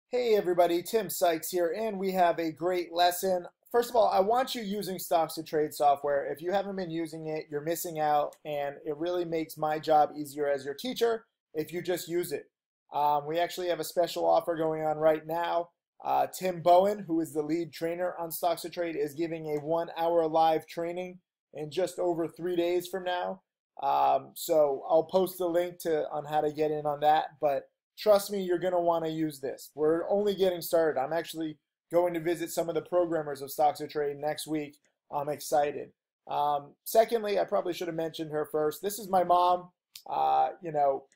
Hey everybody, Tim Sykes here, and we have a great lesson. First of all, I want you using Stocks to Trade software. If you haven't been using it, you're missing out, and it really makes my job easier as your teacher if you just use it. We actually have a special offer going on right now. Tim Bowen, who is the lead trainer on Stocks to Trade, is giving a 1 hour live training in just over 3 days from now. So I'll post the link on how to get in on that, but trust me, you're going to want to use this. We're only getting started. I'm actually going to visit some of the programmers of Stocks to Trade next week. I'm excited. Secondly, I probably should have mentioned her first. This is my mom.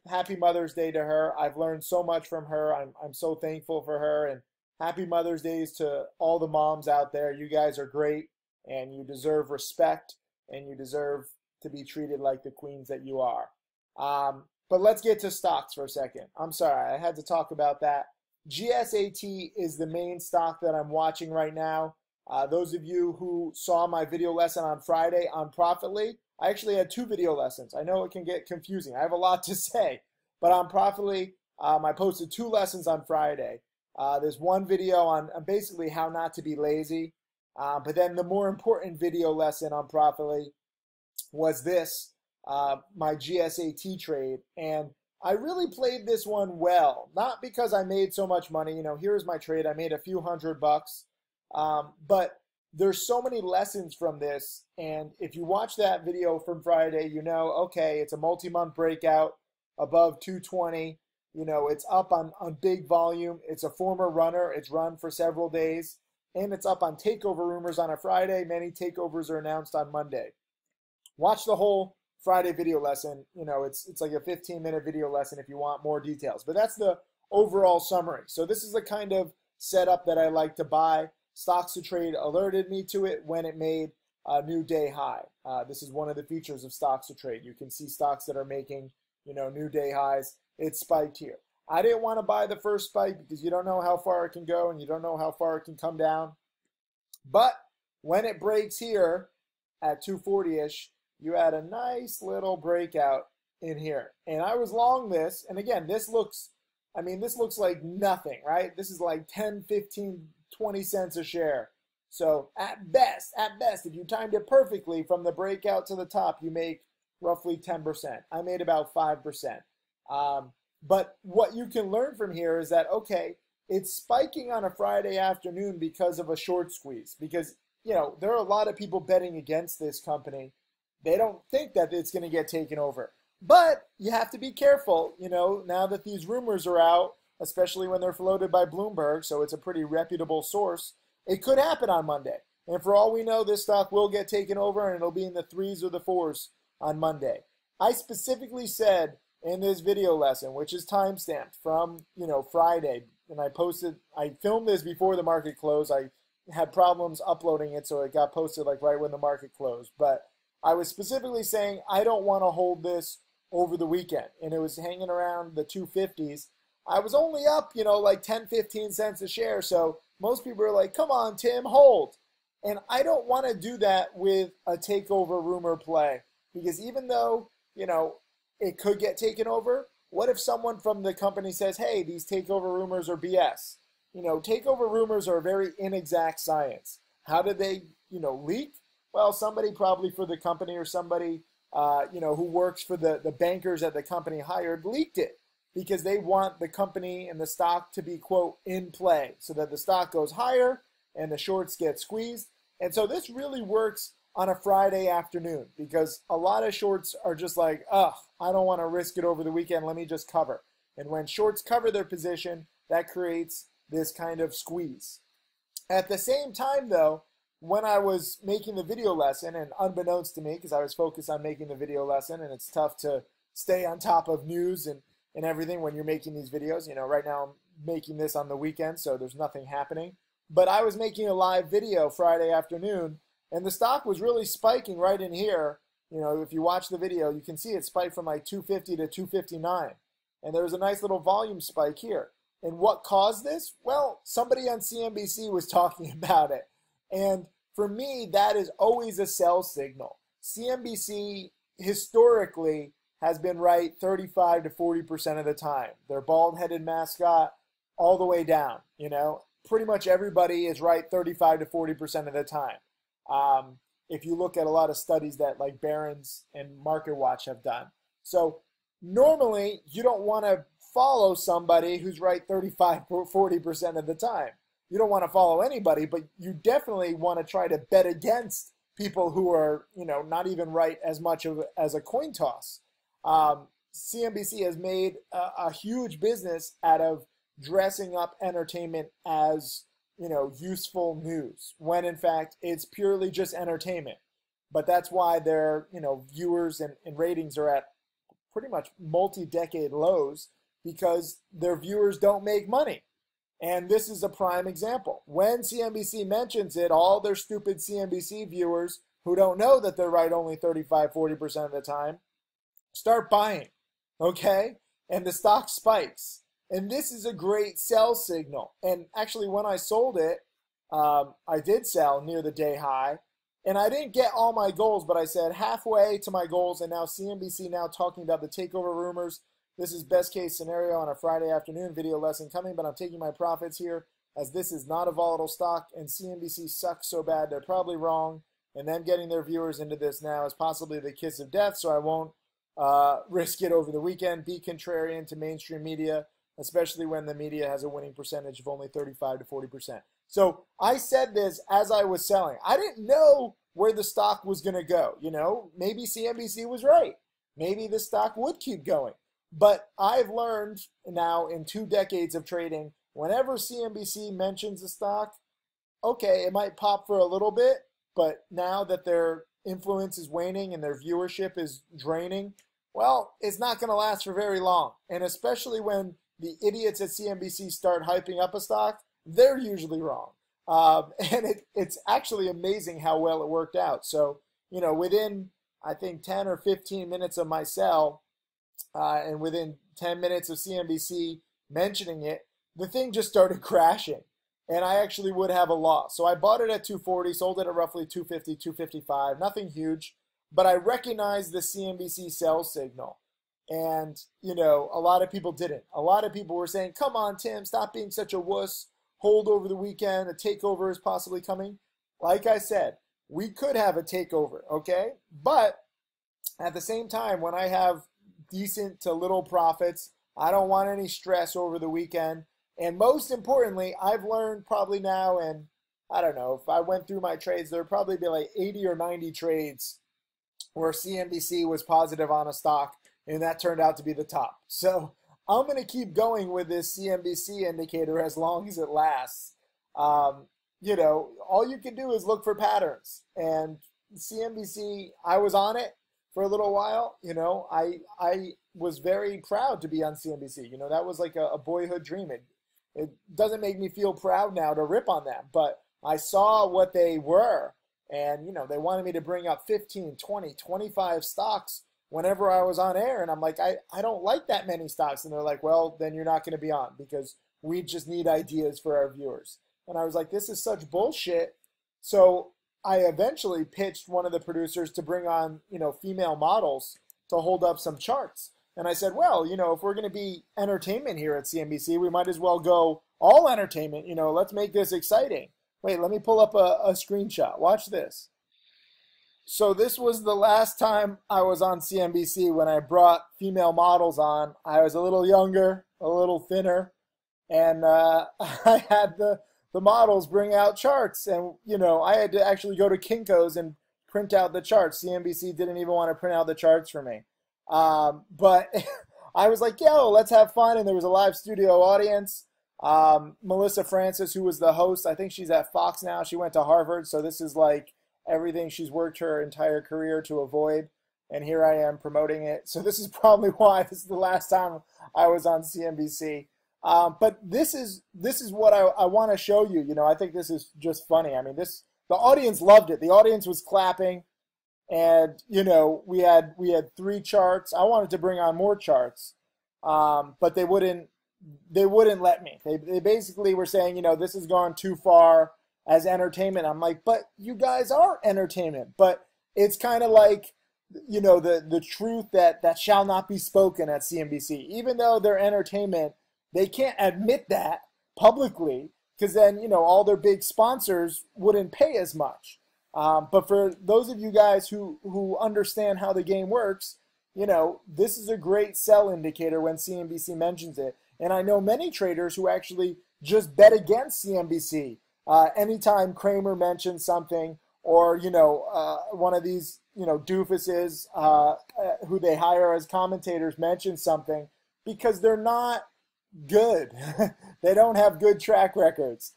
Happy Mother's Day to her. I've learned so much from her. I'm so thankful for her. And happy Mother's Days to all the moms out there. You guys are great, and you deserve respect, and you deserve to be treated like the queens that you are. But let's get to stocks for a second. I'm sorry, I had to talk about that. GSAT is the main stock that I'm watching right now. Those of you who saw my video lesson on Friday on Profitly, I actually had 2 video lessons. I know it can get confusing. I have a lot to say, but on Profitly, I posted 2 lessons on Friday. There's one video on basically how not to be lazy, but then the more important video lesson on Profitly was this. My GSAT trade, and I really played this one well, not because I made so much money. Here's my trade. I made a few $100, but there's so many lessons from this, and if you watch that video from Friday, okay, it's a multi-month breakout above 220. It's up on big volume. It's a former runner. It's run for several days, and it's up on takeover rumors on a Friday. Many takeovers are announced on Monday. Watch the whole Friday video lesson. It's like a 15-minute video lesson if you want more details. But that's the overall summary. So this is the kind of setup that I like to buy. Stocks to Trade alerted me to it when it made a new day high. This is one of the features of Stocks to Trade. You can see stocks that are making, new day highs. It spiked here. I didn't want to buy the first spike because you don't know how far it can go and you don't know how far it can come down. But when it breaks here at 240-ish, you had a nice little breakout in here. And I was long this. And again, this looks like nothing, right? This is like 10, 15, 20 cents a share. So at best, if you timed it perfectly from the breakout to the top, you make roughly 10%. I made about 5%. But what you can learn from here is that, okay, it's spiking on a Friday afternoon because of a short squeeze. Because, there are a lot of people betting against this company. They don't think that it's going to get taken over. But you have to be careful, now that these rumors are out, especially when they're floated by Bloomberg, so it's a pretty reputable source. It could happen on Monday. And for all we know, this stock will get taken over and it'll be in the 3s or the 4s on Monday. I specifically said in this video lesson, which is timestamped from, Friday, and I filmed this before the market closed. I had problems uploading it, so it got posted like right when the market closed. But I was specifically saying I don't want to hold this over the weekend, and it was hanging around the 250s. I was only up, like 10, 15 cents a share, so most people are like, come on, Tim, hold. And I don't want to do that with a takeover rumor play, because even though, it could get taken over, what if someone from the company says, hey, these takeover rumors are BS? Takeover rumors are a very inexact science. How did they, leak? Well, somebody probably for the company or somebody, who works for the bankers that the company hired leaked it because they want the company and the stock to be, quote, in play so that the stock goes higher and the shorts get squeezed. And so this really works on a Friday afternoon because a lot of shorts are just like, I don't want to risk it over the weekend. Let me just cover. And when shorts cover their position, that creates this kind of squeeze. At the same time, though, when I was making the video lesson, and unbeknownst to me, because I was focused on making the video lesson, and it's tough to stay on top of news and everything when you're making these videos. Right now I'm making this on the weekend, so there's nothing happening. But I was making a live video Friday afternoon, and the stock was really spiking right in here. If you watch the video, you can see it spiked from like 250 to 259. And there was a nice little volume spike here. And what caused this? Well, somebody on CNBC was talking about it. And for me, that is always a sell signal. CNBC historically has been right 35 to 40% of the time. Their bald-headed mascot all the way down. Pretty much everybody is right 35 to 40% of the time. If you look at a lot of studies that like Barron's and MarketWatch have done. So normally you don't want to follow somebody who's right 35 or 40% of the time. You don't want to follow anybody, but you definitely want to try to bet against people who are, not even right as much as a coin toss. CNBC has made a huge business out of dressing up entertainment as, useful news, when in fact it's purely just entertainment. But that's why their, viewers and ratings are at pretty much multi-decade lows, because their viewers don't make money. And this is a prime example. When CNBC mentions it, all their stupid CNBC viewers who don't know that they're right only 35, 40% of the time, start buying, okay? And the stock spikes. And this is a great sell signal. And actually, when I sold it, I did sell near the day high. And I didn't get all my goals, but I said halfway to my goals. And now CNBC now talking about the takeover rumors. This is best case scenario on a Friday afternoon video lesson coming, but I'm taking my profits here as this is not a volatile stock and CNBC sucks so bad they're probably wrong. And them getting their viewers into this now is possibly the kiss of death, so I won't risk it over the weekend. Be contrarian to mainstream media, especially when the media has a winning percentage of only 35 to 40%. So I said this as I was selling. I didn't know where the stock was going to go. Maybe CNBC was right. Maybe the stock would keep going. But I've learned now in 2 decades of trading, whenever CNBC mentions a stock, okay, it might pop for a little bit, but now that their influence is waning and their viewership is draining, well, it's not going to last for very long. And especially when the idiots at CNBC start hyping up a stock, they're usually wrong. And it's actually amazing how well it worked out. So, within, I think, 10 or 15 minutes of my sell, and within 10 minutes of CNBC mentioning it, the thing just started crashing. And I actually would have a loss. So I bought it at 240, sold it at roughly 250, 255, nothing huge. But I recognized the CNBC sell signal. And, a lot of people didn't. A lot of people were saying, come on, Tim, stop being such a wuss. Hold over the weekend. A takeover is possibly coming. Like I said, we could have a takeover, okay? But at the same time, when I have decent to little profits, I don't want any stress over the weekend. And most importantly, I've learned probably now, and I don't know, if I went through my trades, there would probably be like 80 or 90 trades where CNBC was positive on a stock, and that turned out to be the top. So I'm going to keep going with this CNBC indicator as long as it lasts. All you can do is look for patterns. And CNBC, I was on it for a little while. I was very proud to be on CNBC. That was like a boyhood dream. It doesn't make me feel proud now to rip on them, but I saw what they were. And, they wanted me to bring up 15, 20, 25 stocks whenever I was on air. And I'm like, I don't like that many stocks. And they're like, well, then you're not going to be on because we just need ideas for our viewers. And I was like, this is such bullshit. So I eventually pitched one of the producers to bring on, female models to hold up some charts. And I said, well, if we're going to be entertainment here at CNBC, we might as well go all entertainment. Let's make this exciting. Wait, let me pull up a screenshot. Watch this. So this was the last time I was on CNBC when I brought female models on. I was a little younger, a little thinner, and I had the models bring out charts. And, I had to actually go to Kinko's and print out the charts. CNBC didn't even want to print out the charts for me. But I was like, yo, let's have fun. And there was a live studio audience. Melissa Francis, who was the host, I think she's at Fox now. She went to Harvard. So this is like everything she's worked her entire career to avoid. And here I am promoting it. So this is probably why this is the last time I was on CNBC. But this is what I want to show you. I think this is just funny. I mean, the audience loved it. The audience was clapping. And, we had 3 charts. I wanted to bring on more charts, but they wouldn't let me. They basically were saying, this has gone too far as entertainment. I'm like, but you guys are entertainment. But it's kind of like, the truth that shall not be spoken at CNBC. Even though they're entertainment, they can't admit that publicly, because then, you know, all their big sponsors wouldn't pay as much. But for those of you guys who understand how the game works, you know, this is a great sell indicator when CNBC mentions it. And I know many traders who actually just bet against CNBC anytime Cramer mentions something, or, you know, one of these, you know, doofuses who they hire as commentators mentions something, because they're not good. They don't have good track records.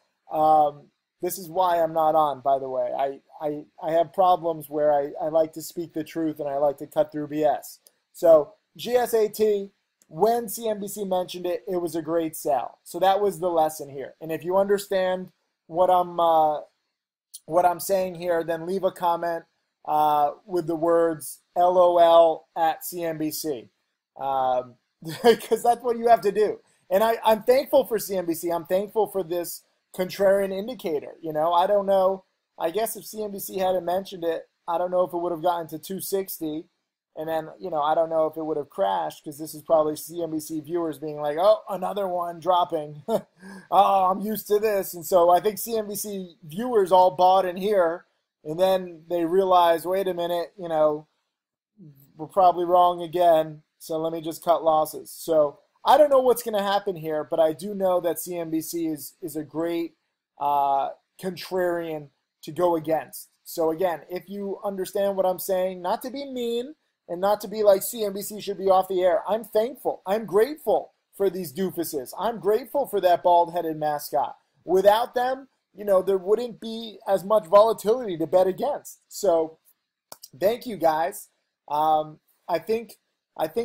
This is why I'm not on, by the way. I have problems where I like to speak the truth and I like to cut through BS. So GSAT, when CNBC mentioned it, it was a great sell. So that was the lesson here. And if you understand what I'm saying here, then leave a comment with the words LOL at CNBC, because that's what you have to do. And I'm thankful for CNBC. I'm thankful for this contrarian indicator. You know, I don't know. I guess if CNBC hadn't mentioned it, I don't know if it would have gotten to 260. And then, you know, I don't know if it would have crashed, because this is probably CNBC viewers being like, oh, another one dropping. Oh, I'm used to this. And so I think CNBC viewers all bought in here. And then they realized, wait a minute, you know, we're probably wrong again. So let me just cut losses. So I don't know what's going to happen here, but I do know that CNBC is a great contrarian to go against. So again, if you understand what I'm saying, not to be mean and not to be like CNBC should be off the air, I'm thankful. I'm grateful for these doofuses. I'm grateful for that bald-headed mascot. Without them, you know, there wouldn't be as much volatility to bet against. So thank you, guys. I think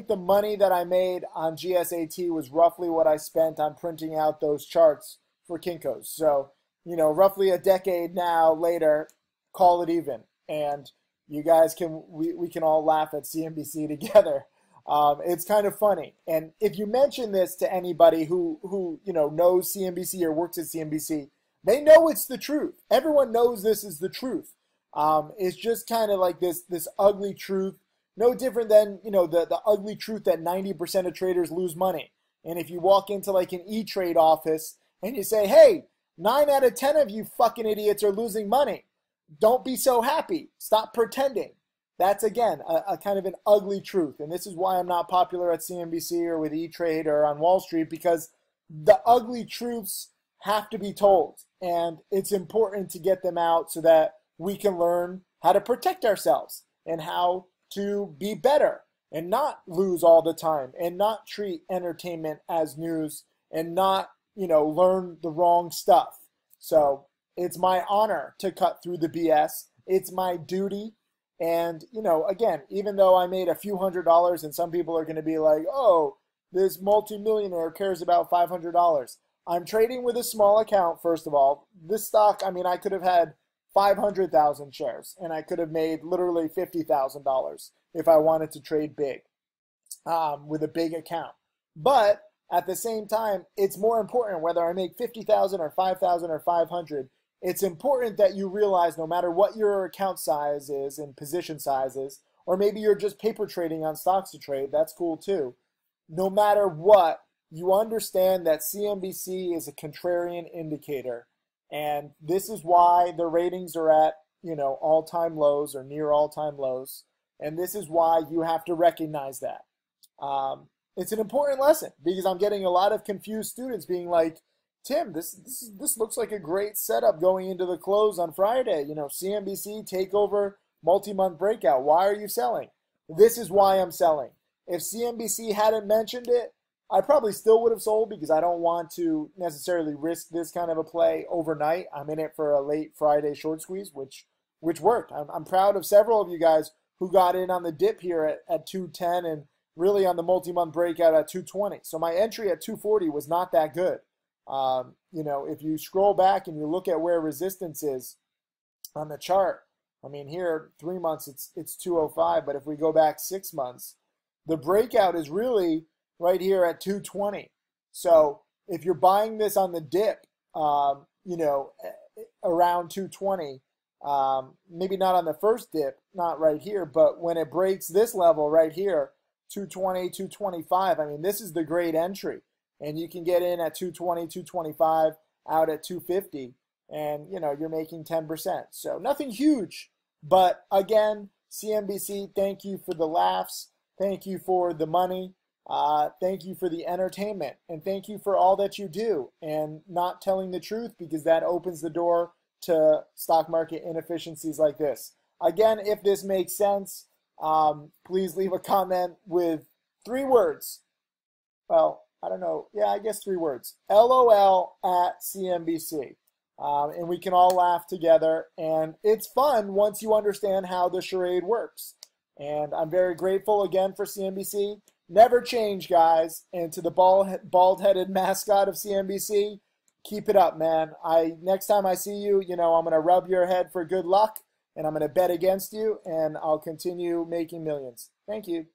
the money that I made on GSAT was roughly what I spent on printing out those charts for Kinko's. So, you know, roughly a decade now later, call it even. And you guys we can all laugh at CNBC together. It's kind of funny. And if you mention this to anybody who you know knows CNBC or works at CNBC, they know it's the truth. Everyone knows this is the truth. It's just kind of like this ugly truth. No different than, you know, the ugly truth that 90% of traders lose money. And if you walk into like an E-Trade office and you say, hey, 9 out of 10 of you fucking idiots are losing money, don't be so happy. Stop pretending. That's, again, a kind of an ugly truth. And this is why I'm not popular at CNBC or with E-Trade or on Wall Street, because the ugly truths have to be told. And it's important to get them out so that we can learn how to protect ourselves and how to be better and not lose all the time and not treat entertainment as news and not, you know, learn the wrong stuff. So it's my honor to cut through the BS. It's my duty. And, you know, again, even though I made a few $100s and some people are going to be like, oh, this multimillionaire cares about $500. I'm trading with a small account, first of all. This stock, I mean, I could have had 500,000 shares and I could have made literally $50,000 if I wanted to trade big with a big account. But at the same time, it's more important whether I make 50,000 or 5,000 or 500. It's important that you realize no matter what your account size is and position size is, or maybe you're just paper trading on stocks to trade, that's cool too. No matter what, you understand that CNBC is a contrarian indicator. And this is why the ratings are at, you know, all-time lows or near all-time lows. And this is why you have to recognize that. It's an important lesson because I'm getting a lot of confused students being like, Tim, this looks like a great setup going into the close on Friday. You know, CNBC takeover, multi-month breakout. Why are you selling? This is why I'm selling. If CNBC hadn't mentioned it, I probably still would have sold because I don't want to necessarily risk this kind of a play overnight. I'm in it for a late Friday short squeeze, which worked. I'm proud of several of you guys who got in on the dip here at 210 and really on the multi-month breakout at 220. So my entry at 240 was not that good. You know, if you scroll back and you look at where resistance is on the chart, I mean, here 3 months it's 205, but if we go back 6 months, the breakout is really right here at 220. So if you're buying this on the dip, you know, around 220, maybe not on the first dip, not right here, but when it breaks this level right here, 220, 225, I mean, this is the great entry. and you can get in at 220, 225, out at 250, and you're making 10%. So nothing huge, but again, CNBC, thank you for the laughs, thank you for the money, thank you for the entertainment, and thank you for all that you do and not telling the truth, because that opens the door to stock market inefficiencies like this. Again, if this makes sense, please leave a comment with 3 words. Well, I don't know. Yeah, I guess 3 words. LOL at CNBC. And we can all laugh together. And it's fun once you understand how the charade works. And I'm very grateful again for CNBC. Never change, guys. And to the bald-headed mascot of CNBC, keep it up, man. Next time I see you, I'm going to rub your head for good luck. And I'm going to bet against you. And I'll continue making millions. Thank you.